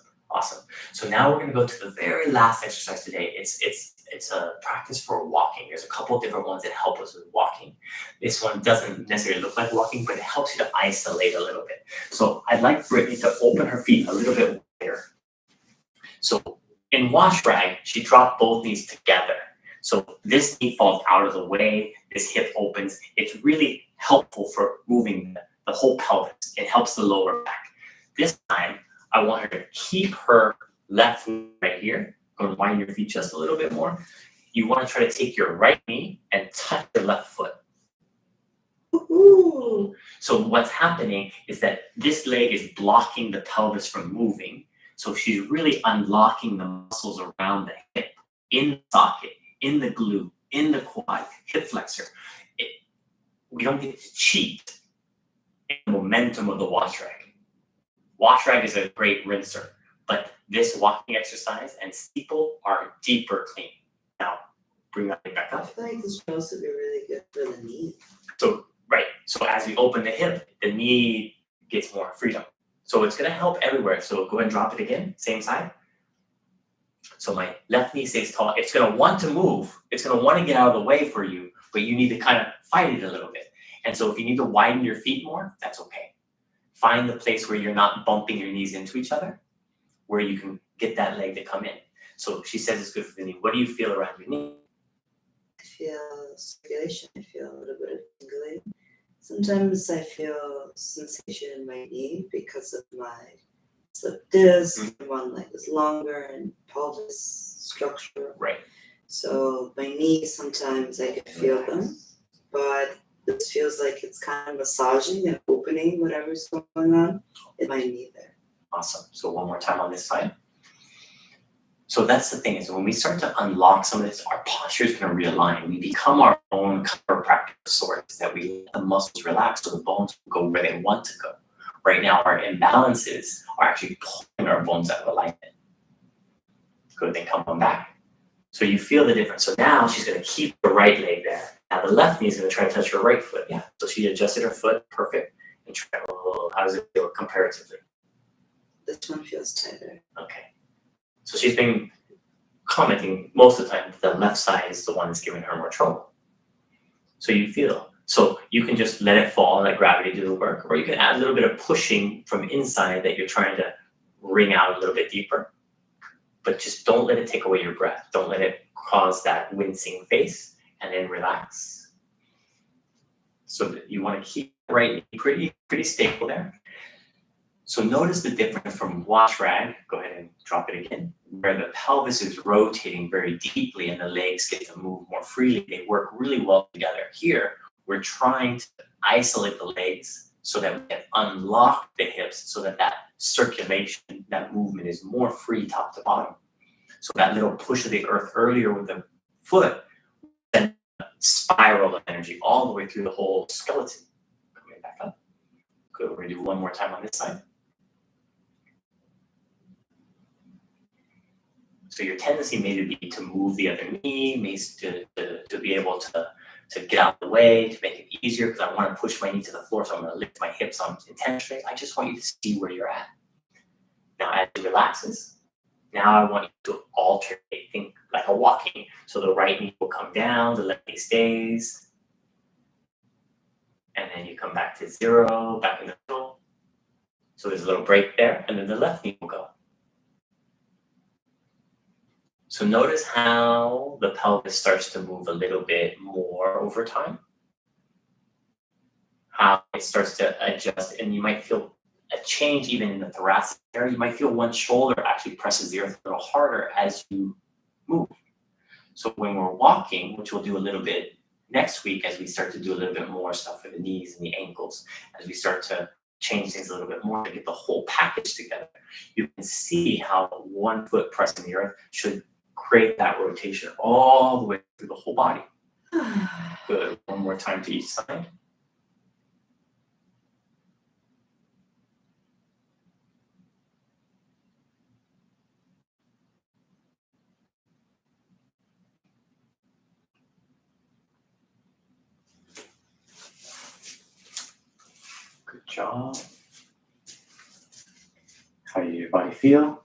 So now we're going to go to the very last exercise today. It's a practice for walking. There's a couple of different ones that help us with walking. This one doesn't necessarily look like walking, but it helps you to isolate a little bit. So I'd like Brittany to open her feet a little bit wider. So in wash rag, she dropped both knees together. So this knee falls out of the way, this hip opens. It's really helpful for moving the whole pelvis. It helps the lower back. This time, I want her to keep her left knee right here. Go and widen your feet just a little bit more. You want to try to take your right knee and touch your left foot. Ooh. So what's happening is that this leg is blocking the pelvis from moving. So she's really unlocking the muscles around the hip, in the socket, in the glute, in the quad, hip flexor. We don't get to cheat in the momentum of the wash rag. Wash rag is a great rinser, but this walking exercise and steeple are deeper clean. Now, bring that thing back I up. feel like this would also be really good for the knee. So, right. So as we open the hip, the knee gets more freedom. So it's going to help everywhere. So go ahead and drop it again, same side. So my left knee stays tall. It's going to want to move. It's going to want to get out of the way for you, but you need to kind of fight it a little bit. And so if you need to widen your feet more, that's okay. Find the place where you're not bumping your knees into each other, where you can get that leg to come in. So she says it's good for the knee. What do you feel around your knee? I feel circulation. I feel a little bit of tingling. Sometimes I feel sensation in my knee because of my slip disc. One leg is longer and pelvis structure. Right. So my knees, sometimes I can feel them, but this feels like it's kind of massaging and opening whatever's going on in my knee there. Awesome. So one more time on this side. So that's the thing, is when we start to unlock some of this, our posture is going to realign. We become our own chiropractic source, that we let the muscles relax so the bones go where they want to go. Right now, our imbalances are actually pulling our bones out of alignment. Good, then come on back. So you feel the difference. So now she's going to keep the right leg there. Now the left knee is going to try to touch her right foot. Yeah. So she adjusted her foot, perfect. And try, how does it feel comparatively? This one feels tighter. Okay. So she's been commenting most of the time that the left side is the one that's giving her more trouble. So you feel. So you can just let it fall, let gravity do the work, or you can add a little bit of pushing from inside that you're trying to wring out a little bit deeper. But just don't let it take away your breath. Don't let it cause that wincing face, and then relax. So that you want to keep the right knee pretty stable there. So notice the difference from wash rag, go ahead and drop it again, where the pelvis is rotating very deeply and the legs get to move more freely. They work really well together. Here, we're trying to isolate the legs so that we can unlock the hips so that that circulation, that movement is more free top to bottom. So that little push of the earth earlier with the foot, then spiral of energy all the way through the whole skeleton. Coming back up. Good, we're gonna do one more time on this side. So your tendency may be to move the other knee, may to be able to get out of the way, to make it easier, because I want to push my knee to the floor, so I'm going to lift my hips on intentionally. I just want you to see where you're at. Now, as it relaxes, now I want you to alternate, think like a walking. So the right knee will come down, the left knee stays, and then you come back to zero, back in the middle. So there's a little break there, and then the left knee will go. So notice how the pelvis starts to move a little bit more over time. How it starts to adjust, and you might feel a change even in the thoracic area. You might feel one shoulder actually presses the earth a little harder as you move. So when we're walking, which we'll do a little bit next week as we start to do a little bit more stuff for the knees and the ankles, as we start to change things a little bit more to get the whole package together, you can see how one foot pressing the earth should create that rotation all the way through the whole body. Good. One more time to each side. Good job. How do your body feel?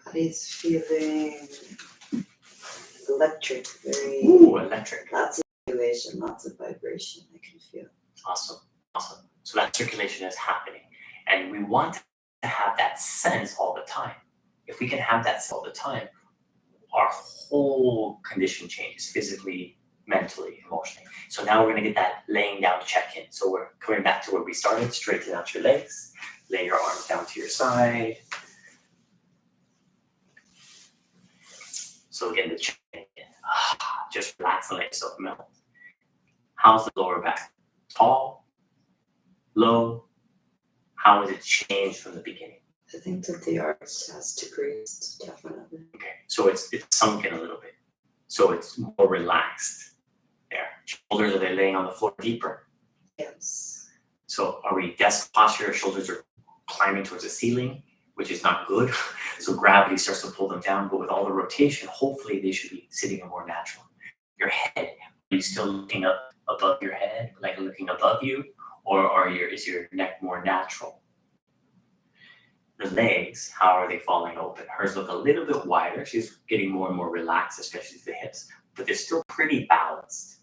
Body's feeling electric, very Electric. lots of circulation, lots of vibration I can feel. Awesome. So that circulation is happening. And we want to have that sense all the time. If we can have that all the time, our whole condition changes physically, mentally, emotionally. So now we're going to get that laying down check-in. So we're coming back to where we started, straighten out your legs, lay your arms down to your side. So again, the check-in, just relax and let yourself melt. How's the lower back? Tall? Low? How has it changed from the beginning? I think that the arch has decreased, definitely. Okay, so it's sunken a little bit. So it's more relaxed there. Shoulders, are they laying on the floor deeper? Yes. So are we desk posture? Shoulders are climbing towards the ceiling, which is not good. So gravity starts to pull them down, but with all the rotation, hopefully they should be sitting in more natural. Your head, are you still looking up above your head, like looking above you? Or is your neck more natural? The legs, how are they falling open? Hers look a little bit wider. She's getting more and more relaxed, especially the hips, but they're still pretty balanced.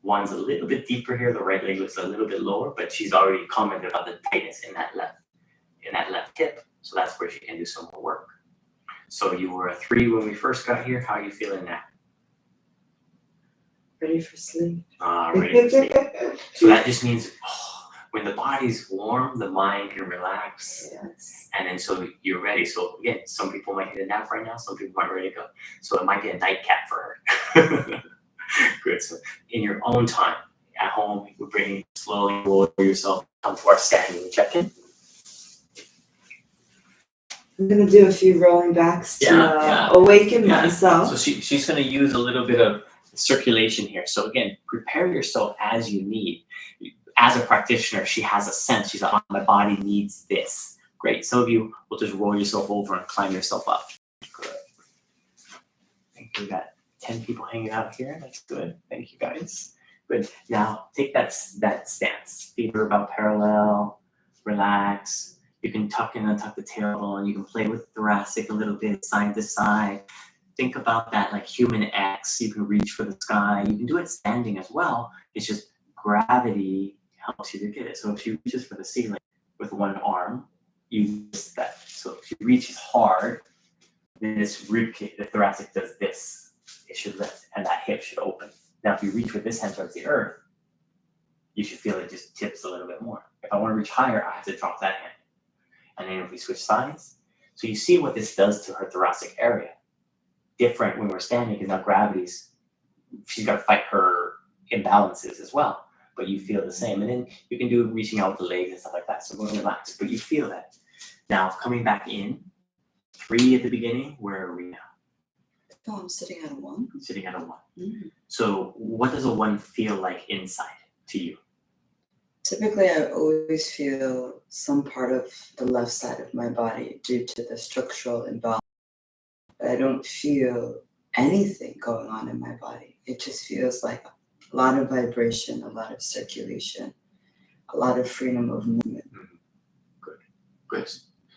One's a little bit deeper here. The right leg looks a little bit lower, but she's already commented about the tightness in that left hip. So that's where she can do some more work. So you were a 3 when we first got here. How are you feeling now? Ready for sleep. Ready for sleep. So that just means when the body's warm, the mind can relax. Yes. And then so you're ready. So again, some people might need a nap right now. Some people might be ready to go. So it might be a nightcap for her. Good. So in your own time, at home, you bring slowly lower yourself, come to our standing check-in. I'm gonna do a few rolling backs to awaken myself. So she's gonna use a little bit of circulation here. So again, prepare yourself as you need. As a practitioner, she has a sense. She's like, oh, my body needs this. Great. Some of you will just roll yourself over and climb yourself up. Good. I think we got 10 people hanging out here. That's good. Thank you, guys. Good. Now take that stance. Feet are about parallel. Relax. You can tuck in and tuck the tailbone. You can play with the thoracic a little bit, side to side. Think about that like human X. You can reach for the sky. You can do it standing as well. It's just gravity helps you to get it. So if she reaches for the ceiling with one arm, you use that. So if she reaches hard, then this rib cage, the thoracic does this. It should lift and that hip should open. Now if you reach with this hand towards the earth, you should feel it just tips a little bit more. If I want to reach higher, I have to drop that hand. And then if we switch sides, so you see what this does to her thoracic area. Different when we're standing, because now gravity's, she's got to fight her imbalances as well. But you feel the same. And then you can do reaching out with the legs and stuff like that. So go and relax, but you feel that. Now coming back in, 3 at the beginning, where are we now? Oh, I'm sitting at a 1. Sitting at a 1. Mm-hmm. So what does a 1 feel like inside to you? Typically, I always feel some part of the left side of my body due to the structural imbalance. But I don't feel anything going on in my body. It just feels like a lot of vibration, a lot of circulation, a lot of freedom of movement. Good.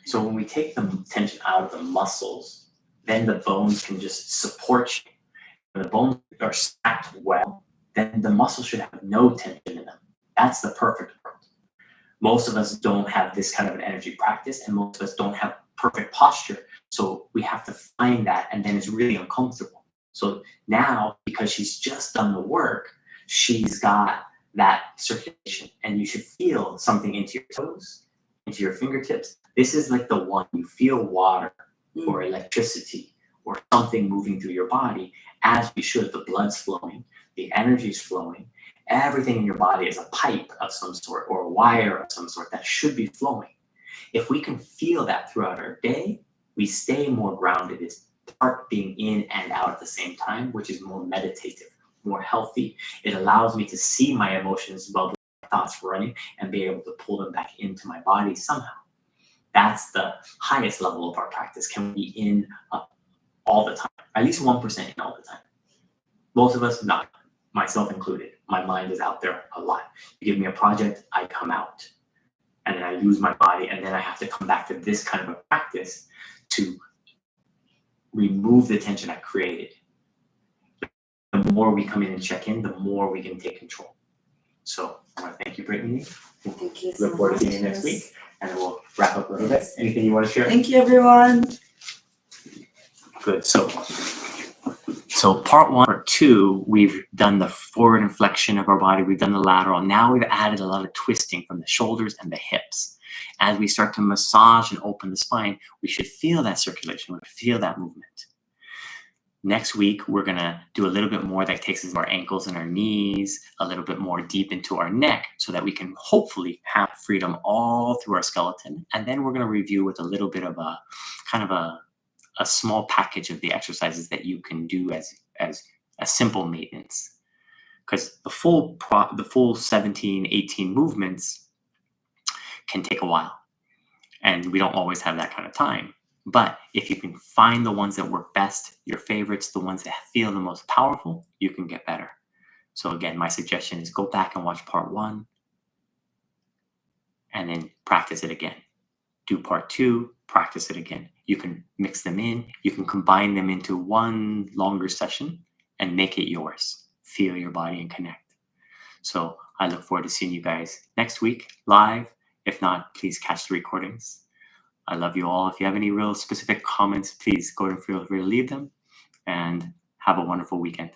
So when we take the tension out of the muscles, then the bones can just support you. When the bones are stacked well, then the muscles should have no tension in them. That's the perfect world. Most of us don't have this kind of an energy practice, and most of us don't have perfect posture. So we have to find that, and then it's really uncomfortable. So now, because she's just done the work, she's got that circulation, and you should feel something into your toes, into your fingertips. This is like the 1. You feel water or electricity or something moving through your body, as we should. The blood's flowing, the energy's flowing. Everything in your body is a pipe of some sort or a wire of some sort that should be flowing. If we can feel that throughout our day, we stay more grounded. It's part being in and out at the same time, which is more meditative, more healthy. It allows me to see my emotions bubbling, my thoughts running, and be able to pull them back into my body somehow. That's the highest level of our practice. Can we be in all the time? At least 1% in all the time. Most of us not, myself included. My mind is out there a lot. You give me a project, I come out. And then I lose my body, and then I have to come back to this kind of a practice to remove the tension I created. The more we come in and check in, the more we can take control. So I want to thank you, Brittany. Thank you so Look forward much. to seeing you next week, and then we'll wrap up a little bit. Anything you want to share? Thank you, everyone. Good. So part 1 or 2, we've done the forward inflection of our body. We've done the lateral. Now we've added a lot of twisting from the shoulders and the hips. As we start to massage and open the spine, we should feel that circulation. We feel that movement. Next week, we're going to do a little bit more that takes us to our ankles and our knees, a little bit more deep into our neck, so that we can hopefully have freedom all through our skeleton. And then we're going to review with a little bit of a kind of a small package of the exercises that you can do as a simple maintenance, because the full 17, 18 movements can take a while, and we don't always have that kind of time. But if you can find the ones that work best, your favorites, the ones that feel the most powerful, you can get better. So again, my suggestion is go back and watch part 1 and then practice it again. Do part 2, practice it again. You can mix them in. You can combine them into one longer session and make it yours. Feel your body and connect. So I look forward to seeing you guys next week live. If not, please catch the recordings. I love you all. If you have any real specific comments, please go and feel free to leave them, and have a wonderful weekend.